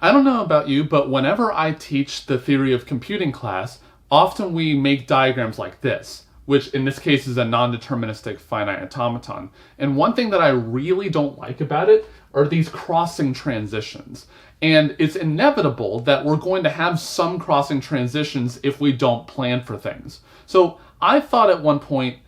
I don't know about you, but whenever I teach the theory of computing class, often we make diagrams like this, which in this case is a non-deterministic finite automaton. And one thing that I really don't like about it are these crossing transitions. And it's inevitable that we're going to have some crossing transitions if we don't plan for things. So I thought at one point,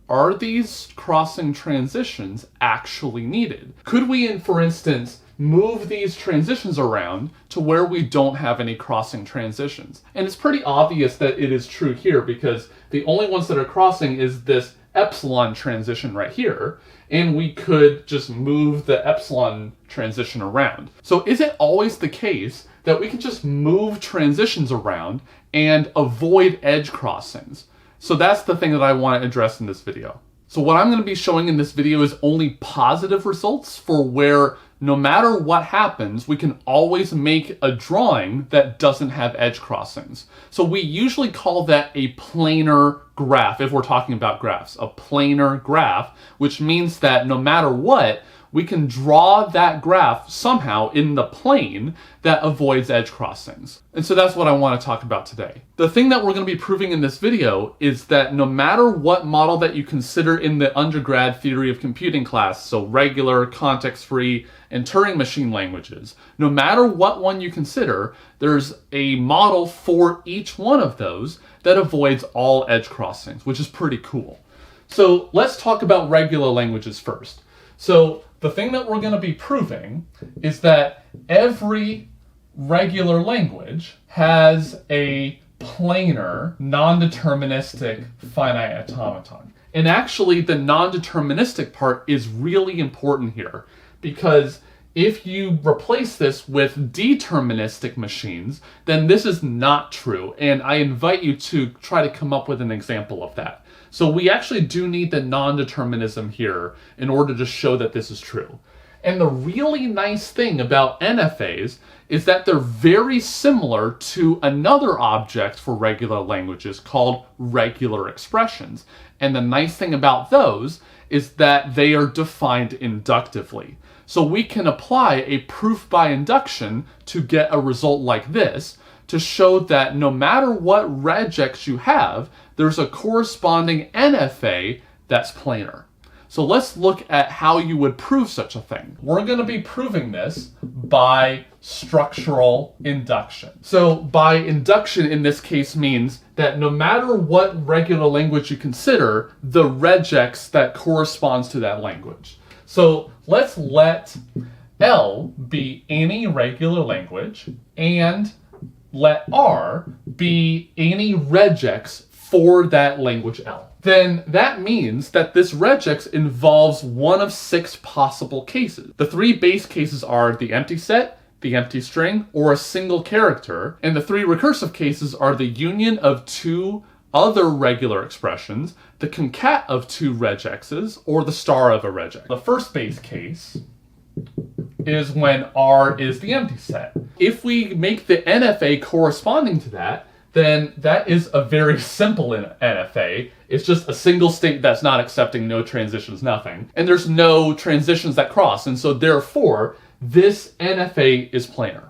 are these crossing transitions actually needed? Could we, for instance, move these transitions around to where we don't have any crossing transitions? And it's pretty obvious that it is true here because the only ones that are crossing is this epsilon transition right here, and we could just move the epsilon transition around. So is it always the case that we can just move transitions around and avoid edge crossings? So that's the thing that I want to address in this video. So what I'm going to be showing in this video is only positive results for where no matter what happens, we can always make a drawing that doesn't have edge crossings. So we usually call that a planar graph if we're talking about graphs. A planar graph, which means that no matter what, we can draw that graph somehow in the plane that avoids edge crossings. And so that's what I want to talk about today. The thing that we're going to be proving in this video is that no matter what model that you consider in the undergrad theory of computing class, so regular, context-free, and Turing machine languages, no matter what one you consider, there's a model for each one of those that avoids all edge crossings, which is pretty cool. So let's talk about regular languages first. So the thing that we're going to be proving is that every regular language has a planar, non-deterministic finite automaton. And actually, the non-deterministic part is really important here, because if you replace this with deterministic machines, then this is not true. And I invite you to try to come up with an example of that. So we actually do need the non-determinism here in order to show that this is true. And the really nice thing about NFAs is that they're very similar to another object for regular languages called regular expressions. And the nice thing about those is that they are defined inductively. So we can apply a proof by induction to get a result like this to show that no matter what regex you have, there's a corresponding NFA that's planar. So let's look at how you would prove such a thing. We're going to be proving this by structural induction. So by induction in this case means that no matter what regular language you consider, the regex that corresponds to that language. So let's let L be any regular language and let R be any regex for that language L. Then that means that this regex involves one of 6 possible cases. The 3 base cases are the empty set, the empty string, or a single character, and the 3 recursive cases are the union of 2 other regular expressions, the concat of 2 regexes, or the star of a regex. The first base case is when R is the empty set. If we make the NFA corresponding to that, then that is a very simple NFA. It's just a single state that's not accepting no transitions, nothing. And there's no transitions that cross, and so therefore, this NFA is planar.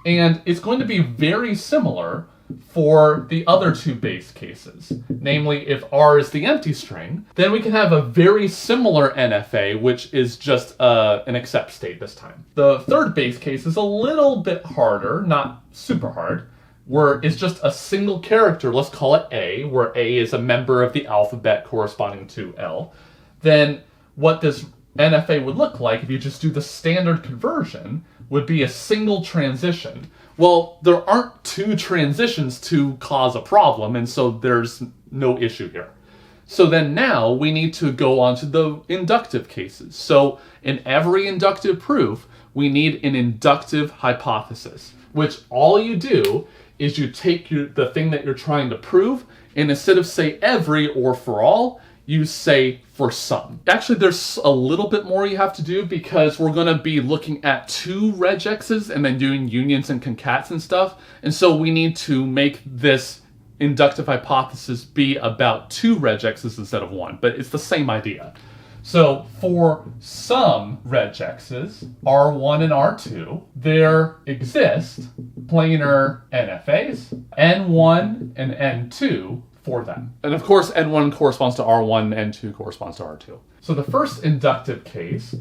And it's going to be very similar for the other 2 base cases. Namely, if R is the empty string, then we can have a very similar NFA, which is just an accept state this time. The third base case is a little bit harder, not super hard, where it's just a single character, let's call it A, where A is a member of the alphabet corresponding to L. Then what this NFA would look like if you just do the standard conversion would be a single transition. Well, there aren't 2 transitions to cause a problem, and so there's no issue here. So then now we need to go on to the inductive cases. So in every inductive proof, we need an inductive hypothesis, which all you do is you take the thing that you're trying to prove, and instead of say every or for all, you say for some. Actually, there's a little bit more you have to do because we're going to be looking at 2 regexes and then doing unions and concats and stuff. And so we need to make this inductive hypothesis be about 2 regexes instead of 1, but it's the same idea. So for some regexes, R1 and R2, there exist planar NFAs, N1 and N2 for them. And of course, N1 corresponds to R1, N2 corresponds to R2. So the first inductive case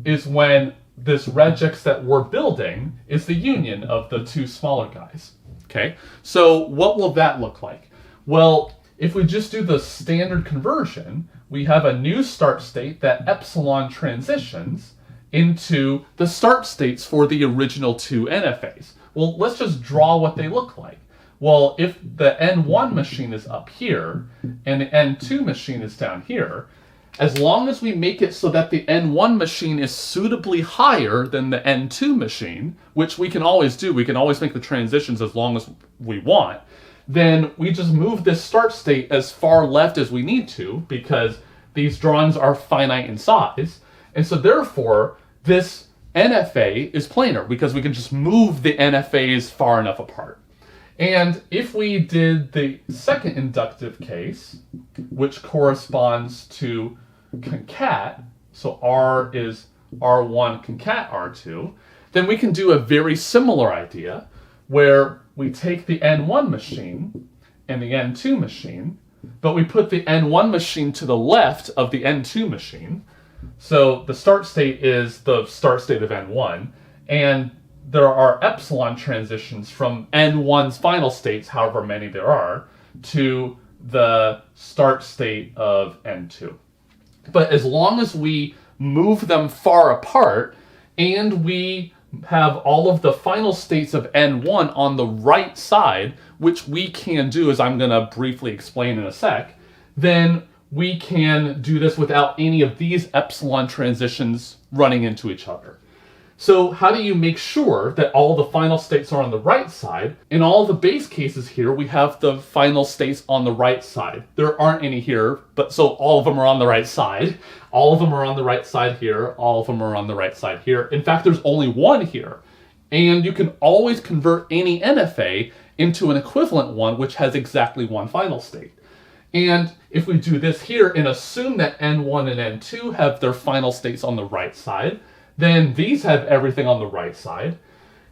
is when this regex that we're building is the union of the two smaller guys. Okay, so what will that look like? Well, if we just do the standard conversion, we have a new start state that epsilon transitions into the start states for the original two NFAs. Well, let's just draw what they look like. Well, if the N1 machine is up here and the N2 machine is down here, as long as we make it so that the N1 machine is suitably higher than the N2 machine, which we can always do, we can always make the transitions as long as we want, then we just move this start state as far left as we need to, because these drawings are finite in size. And so therefore, this NFA is planar, because we can just move the NFAs far enough apart. And if we did the second inductive case, which corresponds to concat, so R is R1 concat R2, then we can do a very similar idea where we take the N1 machine and the N2 machine, but we put the N1 machine to the left of the N2 machine. So the start state is the start state of N1, and there are epsilon transitions from N1's final states, however many there are, to the start state of N2. But as long as we move them far apart and we have all of the final states of N1 on the right side, which we can do, as I'm going to briefly explain in a sec, then we can do this without any of these epsilon transitions running into each other. So how do you make sure that all the final states are on the right side? In all the base cases here, we have the final states on the right side. There aren't any here, but so all of them are on the right side. All of them are on the right side here. All of them are on the right side here. In fact, there's only one here. And you can always convert any NFA into an equivalent one, which has exactly one final state. And if we do this here and assume that N1 and N2 have their final states on the right side, then these have everything on the right side.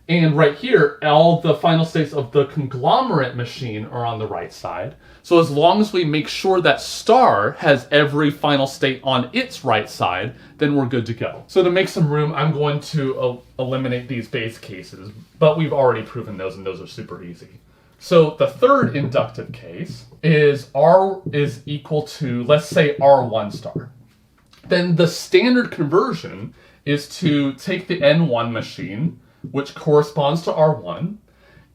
And right here, all the final states of the conglomerate machine are on the right side. So as long as we make sure that star has every final state on its right side, then we're good to go. So to make some room, I'm going to eliminate these base cases, but we've already proven those, and those are super easy. So the third inductive case is R is equal to, let's say, R1 star. Then the standard conversion is to take the N1 machine, which corresponds to R1,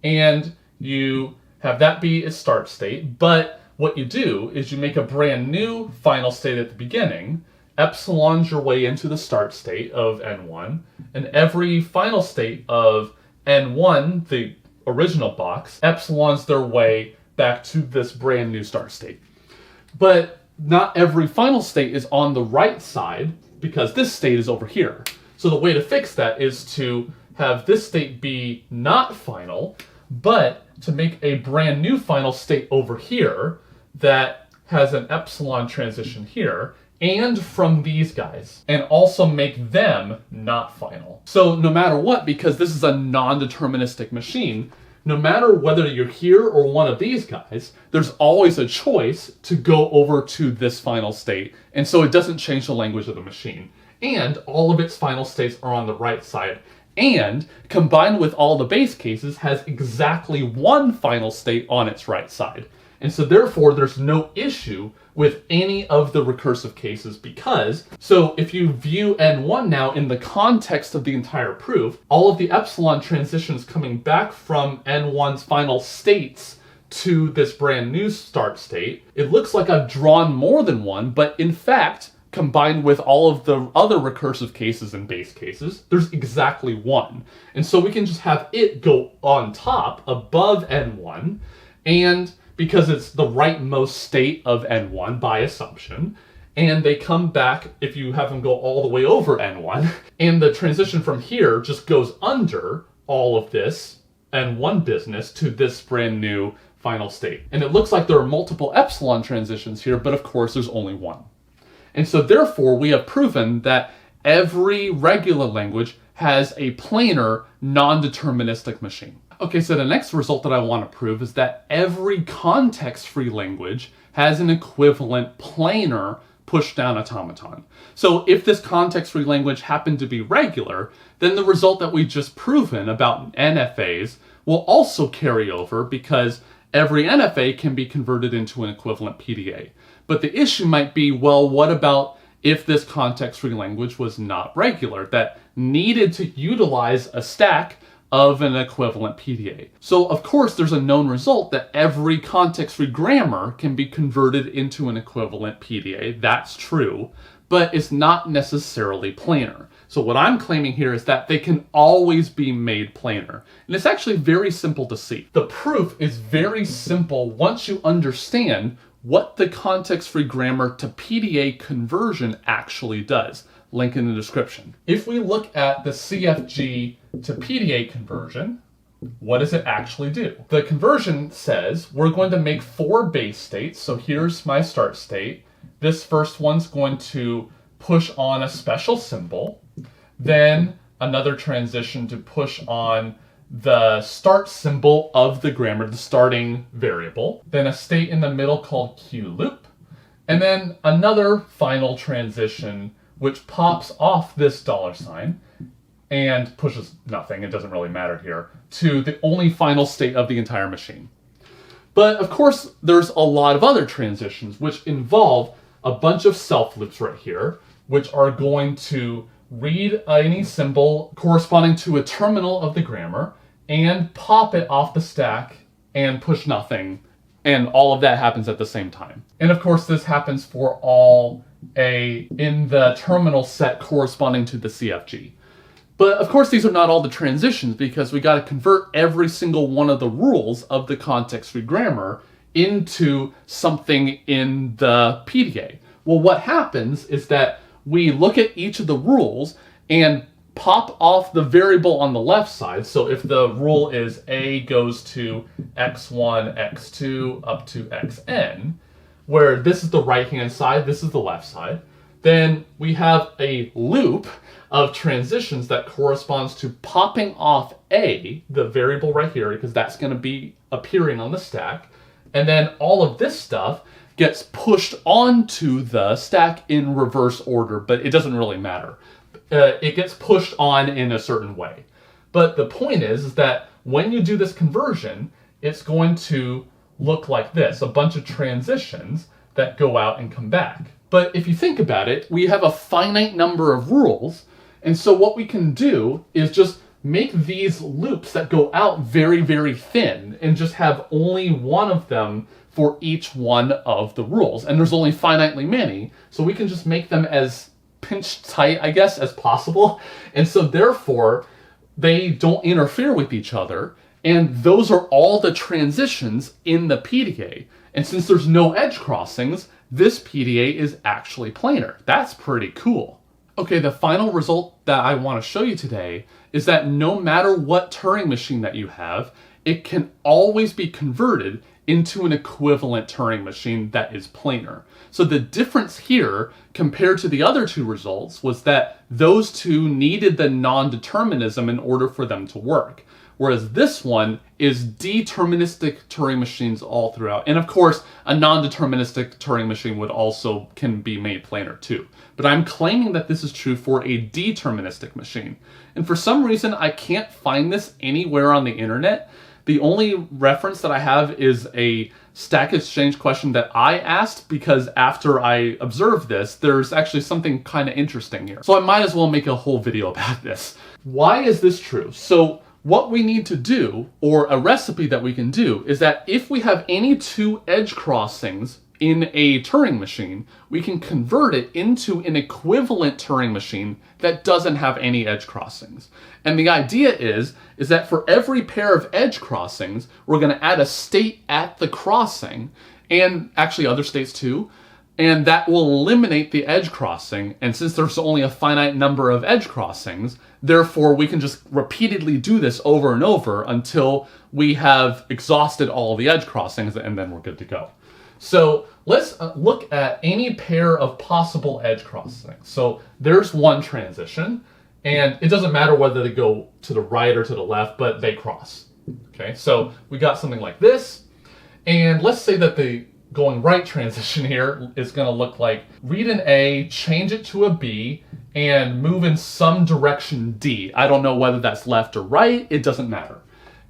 and you have that be its start state. But what you do is you make a brand new final state at the beginning, epsilons your way into the start state of N1, and every final state of N1, the original box, epsilons their way back to this brand new start state. But not every final state is on the right side, because this state is over here. So the way to fix that is to have this state be not final, but to make a brand new final state over here that has an epsilon transition here, and from these guys, and also make them not final. So no matter what, because this is a non-deterministic machine, no matter whether you're here or one of these guys, there's always a choice to go over to this final state. And so it doesn't change the language of the machine. And all of its final states are on the right side. And combined with all the base cases, has exactly one final state on its right side. And so therefore, there's no issue with any of the recursive cases, because, so if you view N1 now in the context of the entire proof, all of the epsilon transitions coming back from N1's final states to this brand new start state, it looks like I've drawn more than one, but in fact, combined with all of the other recursive cases and base cases, there's exactly one. And so we can just have it go on top above N1, and because it's the rightmost state of N1 by assumption, and they come back if you have them go all the way over N1, and the transition from here just goes under all of this N1 business to this brand new final state. And it looks like there are multiple epsilon transitions here, but of course there's only one. And so therefore, we have proven that every regular language has a planar, non-deterministic machine. Okay, so the next result that I want to prove is that every context-free language has an equivalent planar push-down automaton. So if this context-free language happened to be regular, then the result that we just proven about NFAs will also carry over because every NFA can be converted into an equivalent PDA. But the issue might be, well, what about if this context-free language was not regular, that needed to utilize a stack of an equivalent PDA? So of course there's a known result that every context-free grammar can be converted into an equivalent PDA. That's true, but it's not necessarily planar. So what I'm claiming here is that they can always be made planar. And it's actually very simple to see. The proof is very simple once you understand what the context-free grammar to PDA conversion actually does. Link in the description. If we look at the CFG to PDA conversion, what does it actually do? The conversion says we're going to make 4 base states. So here's my start state. This first one's going to push on a special symbol, then another transition to push on the start symbol of the grammar, the starting variable, then a state in the middle called QLoop, and then another final transition which pops off this $sign and pushes nothing, it doesn't really matter here, to the only final state of the entire machine. But of course, there's a lot of other transitions which involve a bunch of self loops right here, which are going to read any symbol corresponding to a terminal of the grammar and pop it off the stack and push nothing. And all of that happens at the same time. And of course, this happens for all A in the terminal set corresponding to the CFG. But of course, these are not all the transitions because we got to convert every single one of the rules of the context-free grammar into something in the PDA. Well, what happens is that we look at each of the rules and pop off the variable on the left side. So if the rule is A goes to x1, x2, up to xn, where this is the right-hand side, this is the left side, then we have a loop of transitions that corresponds to popping off A, the variable right here, because that's going to be appearing on the stack, and then all of this stuff gets pushed onto the stack in reverse order, but it doesn't really matter. It gets pushed on in a certain way. But the point is that when you do this conversion, it's going to look like this, a bunch of transitions that go out and come back. But if you think about it, we have a finite number of rules, and so what we can do is just make these loops that go out very, very thin and just have only one of them for each one of the rules. And there's only finitely many, so we can just make them as pinched tight, I guess, as possible. And so therefore, they don't interfere with each other. And those are all the transitions in the PDA. And since there's no edge crossings, this PDA is actually planar. That's pretty cool. Okay, the final result that I want to show you today is that no matter what Turing machine that you have, it can always be converted into an equivalent Turing machine that is planar. So the difference here compared to the other two results was that those two needed the non-determinism in order for them to work. Whereas this one is deterministic Turing machines all throughout. And of course, a non-deterministic Turing machine can be made planar too. But I'm claiming that this is true for a deterministic machine. And for some reason, I can't find this anywhere on the internet. The only reference that I have is a Stack Exchange question that I asked because after I observed this, there's actually something kind of interesting here. So I might as well make a whole video about this. Why is this true? So what we need to do, or a recipe that we can do, is that if we have any two edge crossings in a Turing machine, we can convert it into an equivalent Turing machine that doesn't have any edge crossings. And the idea is that for every pair of edge crossings, we're going to add a state at the crossing, and actually other states too, and that will eliminate the edge crossing. And since there's only a finite number of edge crossings, therefore we can just repeatedly do this over and over until we have exhausted all the edge crossings, and then we're good to go. So let's look at any pair of possible edge crossings. So there's one transition, and it doesn't matter whether they go to the right or to the left, but they cross. Okay, so we got something like this, and let's say that the going right transition here is going to look like read an A, change it to a B, and move in some direction D. I don't know whether that's left or right, it doesn't matter.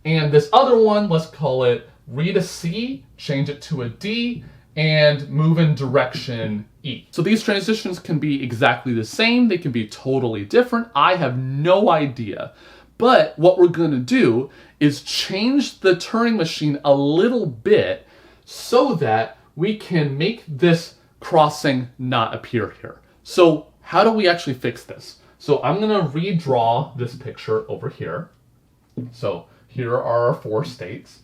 And this other one, let's call it read a C, change it to a D, and move in direction E. So these transitions can be exactly the same, they can be totally different, I have no idea. But what we're going to do is change the Turing machine a little bit so that we can make this crossing not appear here. So how do we actually fix this? So I'm going to redraw this picture over here. So here are our 4 states.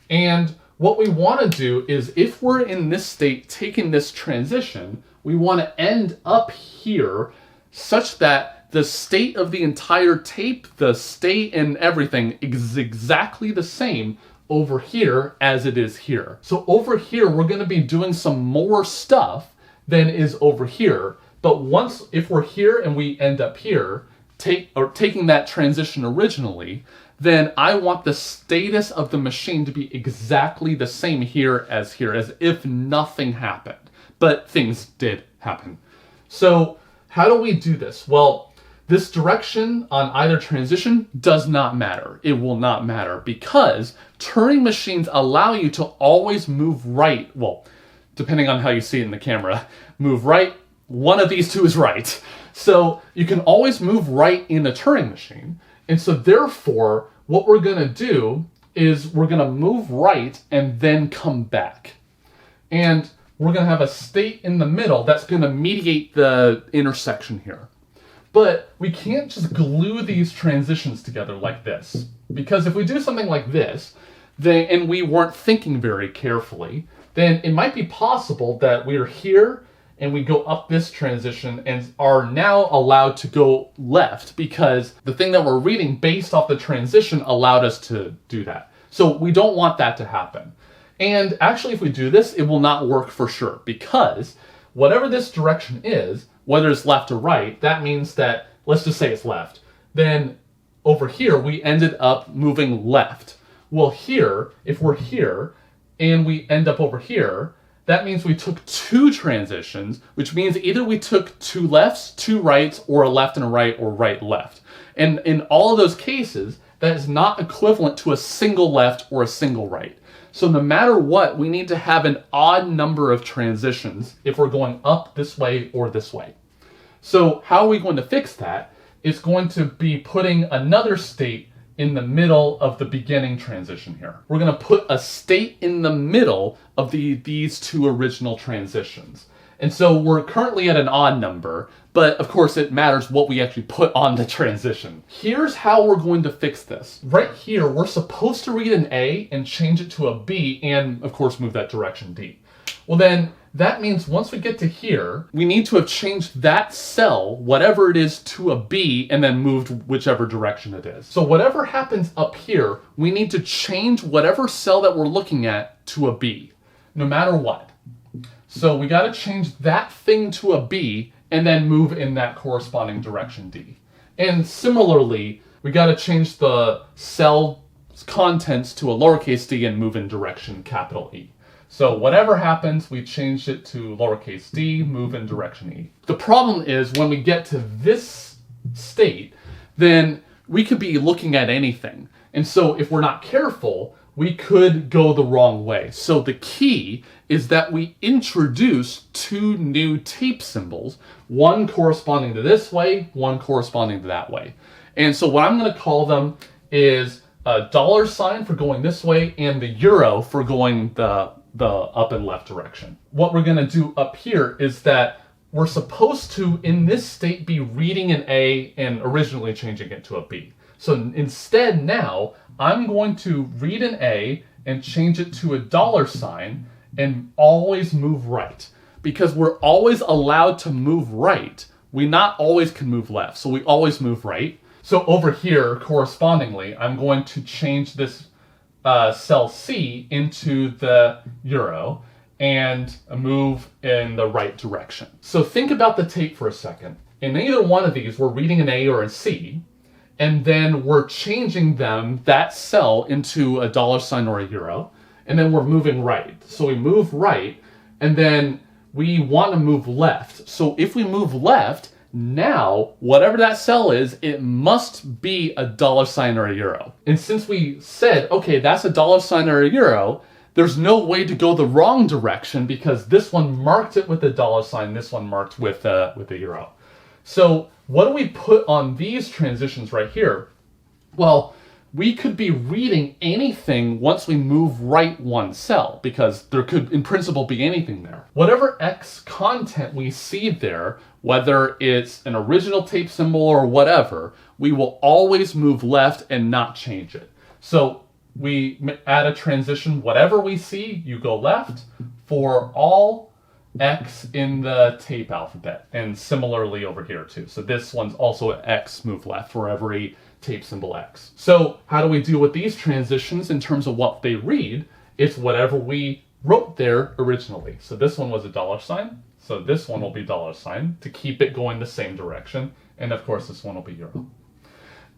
And what we want to do is, if we're in this state taking this transition, we want to end up here such that the state of the entire tape, the state and everything is exactly the same over here as it is here. So over here, we're going to be doing some more stuff than is over here. But once, if we're here and we end up here, taking that transition originally, then I want the status of the machine to be exactly the same here, as if nothing happened. But things did happen. So how do we do this? Well, this direction on either transition does not matter. It will not matter because Turing machines allow you to always move right. Well, depending on how you see it in the camera, move right. One of these two is right. So you can always move right in a Turing machine. And so therefore, what we're going to do is we're going to move right and then come back. And we're going to have a state in the middle that's going to mediate the intersection here. But we can't just glue these transitions together like this. Because if we do something like this, and we weren't thinking very carefully, then it might be possible that we're here and we go up this transition and are now allowed to go left because the thing that we're reading based off the transition allowed us to do that. So we don't want that to happen. And actually, if we do this, it will not work for sure because whatever this direction is, whether it's left or right, that means that, let's just say it's left. Then over here, we ended up moving left. Well, here, if we're here and we end up over here, that means we took 2 transitions, which means either we took 2 lefts, 2 rights, or a left and a right, or right left. And in all of those cases, that is not equivalent to a single left or a single right. So no matter what, we need to have an odd number of transitions if we're going up this way or this way. So how are we going to fix that? It's going to be putting another state in the middle of the beginning transition here. We're going to put a state in the middle of these 2 original transitions. And so we're currently at an odd number, but of course it matters what we actually put on the transition. Here's how we're going to fix this. Right here, we're supposed to read an A and change it to a B and of course move that direction D. Well then, that means once we get to here, we need to have changed that cell, whatever it is, to a B and then moved whichever direction it is. So whatever happens up here, we need to change whatever cell that we're looking at to a B, no matter what. So we got to change that thing to a B and then move in that corresponding direction D. And similarly, we got to change the cell contents to a lowercase d and move in direction capital E. So whatever happens, we change it to lowercase d, move in direction E. The problem is when we get to this state, then we could be looking at anything. And so if we're not careful, we could go the wrong way. So the key is that we introduce 2 new tape symbols, one corresponding to this way, one corresponding to that way. And so what I'm going to call them is a $sign for going this way and the euro for going the up and left direction. What we're going to do up here is that we're supposed to, in this state, be reading an A and originally changing it to a B. So instead now, I'm going to read an A and change it to a $sign and always move right. Because we're always allowed to move right, we not always can move left, so we always move right. So over here, correspondingly, I'm going to change this cell C into the euro, and a move in the right direction. So think about the tape for a second. In either one of these, we're reading an A or a C, and then we're changing that cell into a $ or a euro, and then we're moving right. So we move right, and then we want to move left. So if we move left, now, whatever that cell is, it must be a $ or a euro. And since we said, okay, that's a $ or a euro, there's no way to go the wrong direction because this one marked it with a $, this one marked with a euro. So what do we put on these transitions right here? Well, we could be reading anything once we move right one cell, because there could, in principle, be anything there. Whatever X content we see there, whether it's an original tape symbol or whatever, we will always move left and not change it. So we add a transition, whatever we see, you go left for all X in the tape alphabet. And similarly over here too. So this one's also an X move left for every tape symbol X. So how do we deal with these transitions in terms of what they read? It's whatever we wrote there originally. So this one was a $, so this one will be $ to keep it going the same direction. And of course this one will be euro.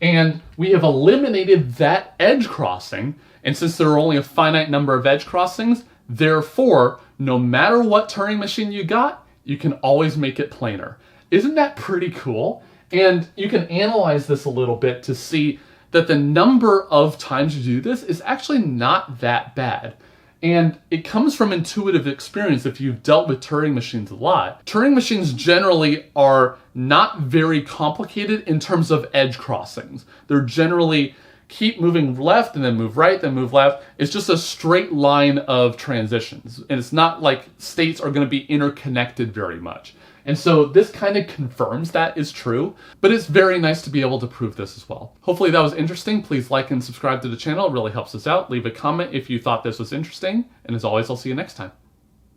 And we have eliminated that edge crossing, and since there are only a finite number of edge crossings, therefore, no matter what Turing machine you got, you can always make it planar. Isn't that pretty cool? And you can analyze this a little bit to see that the number of times you do this is actually not that bad. And it comes from intuitive experience if you've dealt with Turing machines a lot. Turing machines generally are not very complicated in terms of edge crossings. They're generally keep moving left and then move right, then move left. It's just a straight line of transitions. And it's not like states are going to be interconnected very much. And so this kind of confirms that is true, but it's very nice to be able to prove this as well. Hopefully that was interesting. Please like and subscribe to the channel. It really helps us out. Leave a comment if you thought this was interesting. And as always, I'll see you next time.